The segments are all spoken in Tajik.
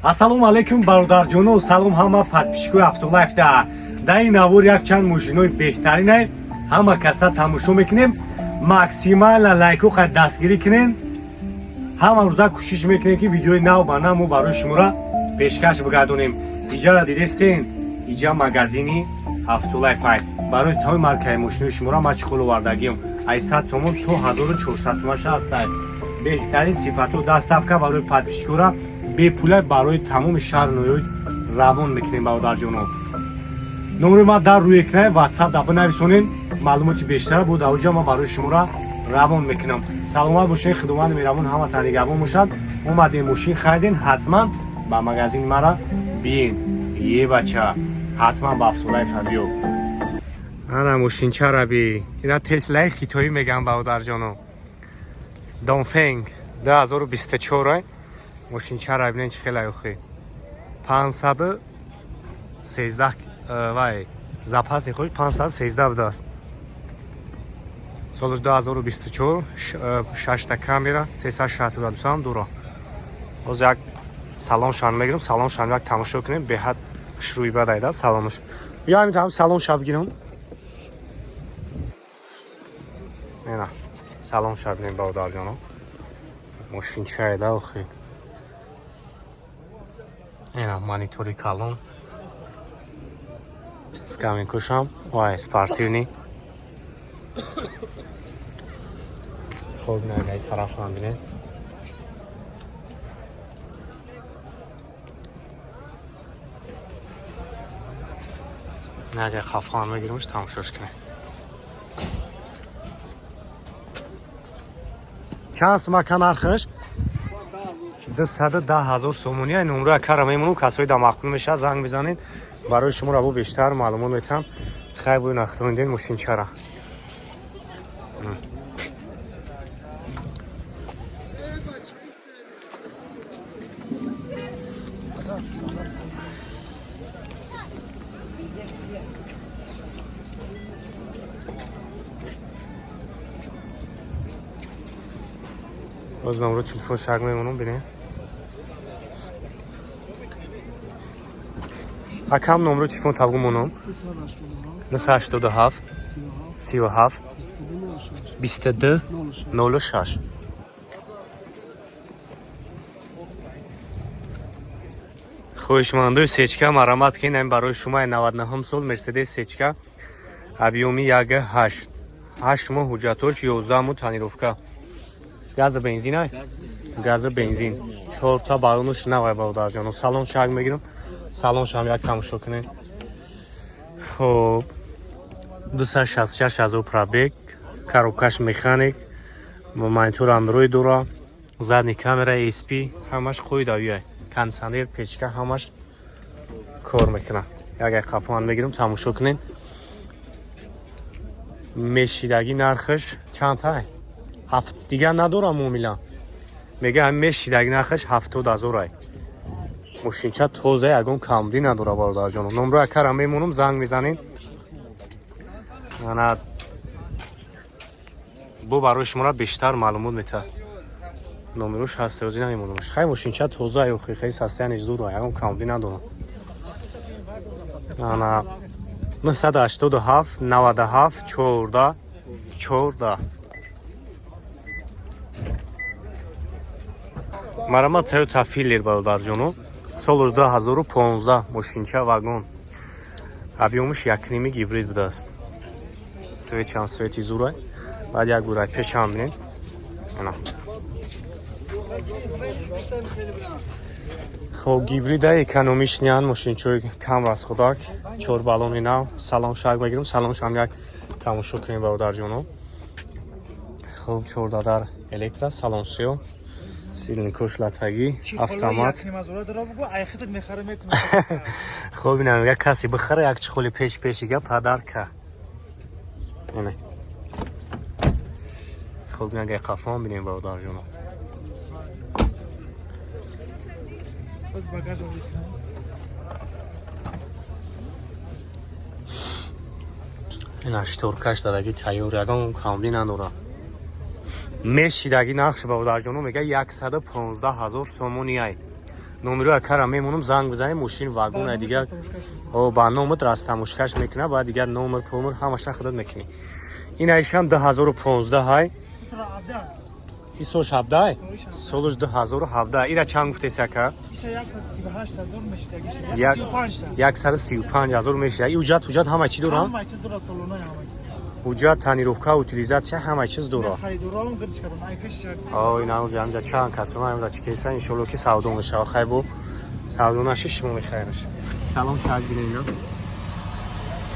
Ассалому алейкум бародарҷоно, салом ҳама подписчикои Автолайфда. Дар ин навор якчанд мошинои беҳтаринай ҳама каса тамошо мекунем. Максимала лайкоқа дастгирӣ кунен. ҳама рӯза кӯшиш мекунем ки видеои нав ба нав мо барои шуморо пешкаш бигардонем. иҷара дидестен, иҷа магазини Автолайфай барои тамоми маркаи мошинои шуморо ма чӣ қол овардагиам. 800 сомон то 1400 сомонаш ҳастай. беҳтарин сифату доставка барои подписчикора бепулай барои тамоми шаҳр ноёй равон мекунем бародарҷоно. номери ма дар рӯи экрани WhatsApp да бинависонен. маълумоти бештара буд авҷа ма барои шуморо равон мекунам. саломат бошед, худованди меҳрабон ҳаматан нигоҳбон бошад. омадем мошин хариден, ҳатман ба магазини мара биен. е бача ҳатман ба Автолайф биё. ана мошинчара би. ина Теслаи хитоӣ мегам бародарҷоно. Dongfeng 2024 мошинчара бинен чӣ хеле ёхи 513 вай запаси хуш 513 будааст. соли 2024 6та камера 360 градус ҳам дуро. ҳоз як салоншан мегирам, салоншан як тамошо кунем, беҳад хушрӯй бадайда салонш. бия ҳамин ҳам салонша бигирам. мена салонша бинем бародарҷоно. мошинчаеда охи. ина монитори калон. Скамин кушам, вай спортивный. Хоб нагай тарафан бинед. нагай хафан мегиримш тамошош кунем. чанд сумака нархиш? 210,000 сомони. ай номра кара мемону касои да мақбул меша занг бизанед. барои шумо раву бештар маълумот метам. хай бӯй нахтонинден мошинчара. боз номро телефон шак мемонам бинем. акам номро телефон табгу монам 987 37 22 06. хоҳишмандои сечка марамат кинем барои шумо 99 сол Мерседес сечка объёми 1.8 8 моҳ ҳуҷҷатош 11 моҳ танировка. газа бензин ай? газа бензин. 4 та балонуш навай бародарҷоно. салон шак мегирам. салон шам як тамошо кунем. хоб 266,000 пробег, коробкаш механик, монитор Android дора, задни камера SP, ҳамаш қоидави ай. кондиционер, печка ҳамаш кор мекунад. як қафон мегирам тамошо кунем. мешидаги нархаш чанд ай? 7 дига надорам муомила. мега мешидаги нархаш 70,000 ай. мошинча тоза ягон камди надора бародарҷоно. номро якара мемонам, занг мезанем. ана бо барои шуморо бештар маълумот метад. номерош ҳаст ёзи намемонам. хай мошинча тоза ёхи хай састияниш зуро ягон камди надора. ана 987 97 14 14. марамат Toyota Fielder бародарҷоно. соли 2015 мошинча вагон. объёмиш 1.5 гибрид будааст. светчан свети зурай. баъд як бурай пешам бинед. ана хоб гибрида экономишнян мошинчои кам расходак 4 балони нав. салон шак мегирам. салон шам як тамошо кунем бародарҷоно. хоб 4 дадар электро, салон сиё. силинкош латагӣ, автомат. хоб инам як каси бихара як чихоли пешига падарка. ина хоб нагай қафон бинем бародарҷоно. ина шторкаш дадаги тайёр ягон камби надора. мешидаги нақш бародарҷоно мега 115,000 сомони ай. номеро акара мемонам занг бизанем мошин вагон дигар о барномат растамушкаш мекуна баъд дигар номер помер ҳамаша худат мекунӣ. ин айшам 2015 ҳай ин сол 17 солш 2017 ира чанд гуфтеси ака 135,000 мешавад. ин ҳуҷҷат ҳама чӣ дорад? ҳуҷҷат танировка утилизатсия ҳама чиз дорад. ин ҳанӯз янҷа чанд касома янҷа чӣ кеса иншоалло ки савдо мешавад. хай бо савдо наши шумо мехайраш. салом шак бинина.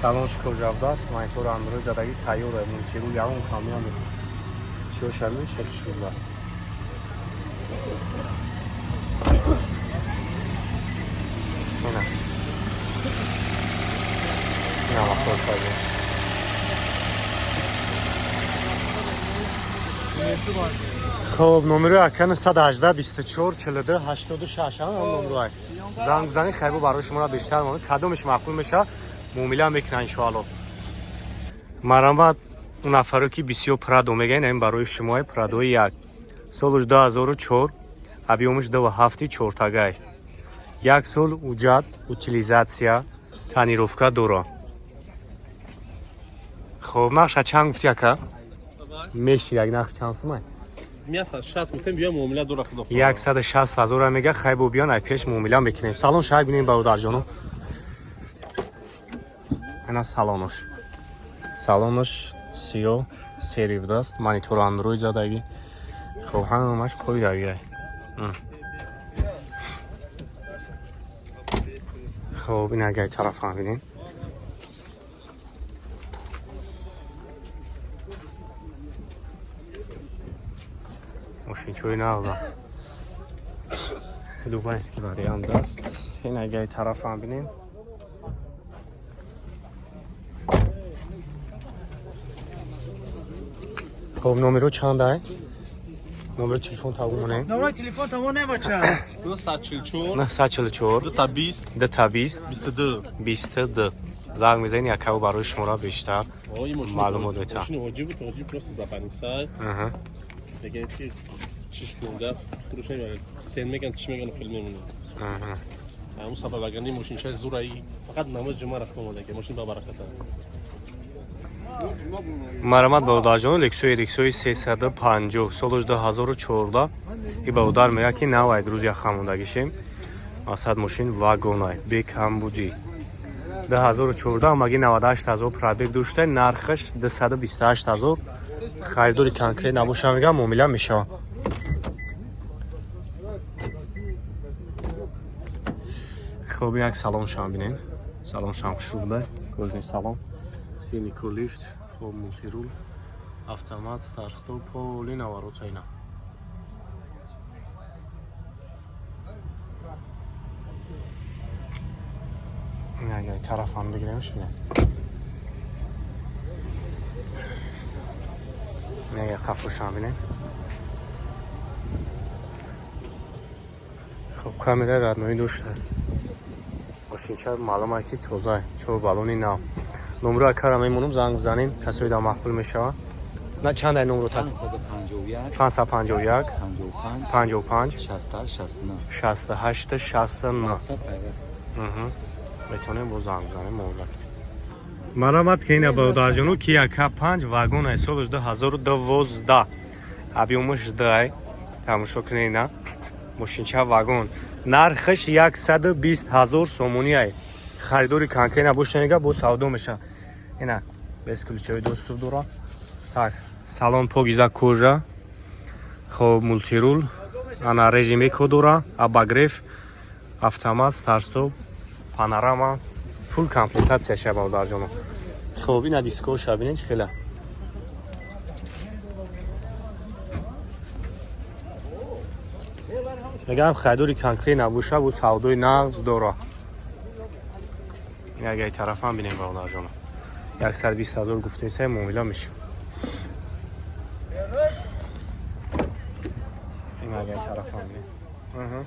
салон шукоҷавдаст монитор андроид задаги тайёр мунтиру явон камён чиё шамин чек шудааст. ина ина вақтор шади хоб номеро акан 118 24 42 86 ам номеро занг бизанед хайбо барои шумо бештар монад кадомиш маъқул меша муомила мекунад иншоалло. марамат нафаро ки бисёр прадо мегаин ин барои шумо прадои як солш 2004 объёмиш 2.7 чортагай як сол уҷат утилизатсия танировка дора. хоб нақша чанд гуфти ака? меши як нақ чанд сумай? 160,000 мега хайбо биён ай пеш муомила мекунем. салон шайб бинем бародарҷоно. ина салонош сиё сери будааст монитор андроид задаги хоб ҳамаш қоидагиай. хоб ин агай тарафам бинем. мошинчои нағза дубайский вариант аст. ин агай тарафам бинем. хоб номеро чандае? номеро телефон тавомонем? номеро телефон тавонем бача 244 220 22 занг мезанед якао барои шуморо бештар маълумот метавонам. машини ҳоҷиб ҳоҷиб просто да панисай мегӯяд ки чиш монда фурӯш намеёрад стен меган чӣ меган хел мемонад ҳамун сабаб агар не мошинчаи зураи фақат намози ҷума рафта омадаги мошин ба бараката. марамат бародарҷон риксои 350 солш 2014 и бародар мега ки навай грузия хамондагишем асад мошин вагонай бекамбуди 2014 маги 98000 пробег дошта нархаш 228000 харидори конкрет набоша мега муомила мешавад. хоб як салон шам бинем. салон шам шуда кожни салон свилико лифт хоб мултирул автомат старт-стоп поли наворота ина. агай тарафан бигиремш бинем. агай қафлошам бинем. хоб камера радноӣ дошта мошинча маълума ки тоза чор балони нав. номеро акара мемонам занг бизанем касои да махбул мешавад. на чанд ай номеро та 551 55 68 69 метавонем бо занг бизанем муомила. марамат ки ина бародарҷоно ки яка 5 вагон ай солш 2012 объёмаш дай тамошо кунед мошинча вагон нархаш 120,000 сомонӣ ай харидори конкрет набошанега бо савдо меша. ина без ключави доступ дора. так салон погиза кожа хоб мултирул ана режим эко дора абагреф автомат старт-стоп панорама фул комплектация ша бародарҷоно. хоб ина дискоша бинед чӣ хела мегам харидори конкрет набоша бо савдои нағз дора. ин агай тарафам бинем бародарҷоно 120,000 гуфтеса муомила меша. ин агай тарафам бинем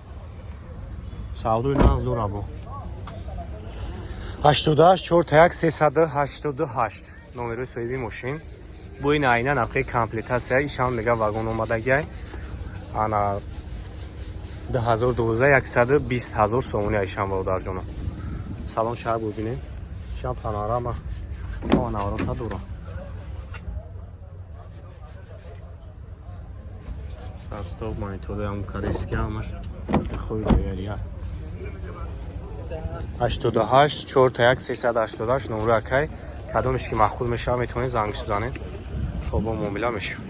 савдои нағз дора бо 88 41 388 номерои соҳиби мошин бо ин айна навқи комплектация ишам мега вагон омадагиай ана 2012 120,000 сомони айшан бародар ҷоно. Салон шаҳр бубинем. Шам панорама. О, наврота дура. Старт-стоп монитор ям корейский амаш. Хуй даярият. 88 41 388 номер акай. кадомиш ки махкул мешава метавонед занг суданед. хоб муомила мешава.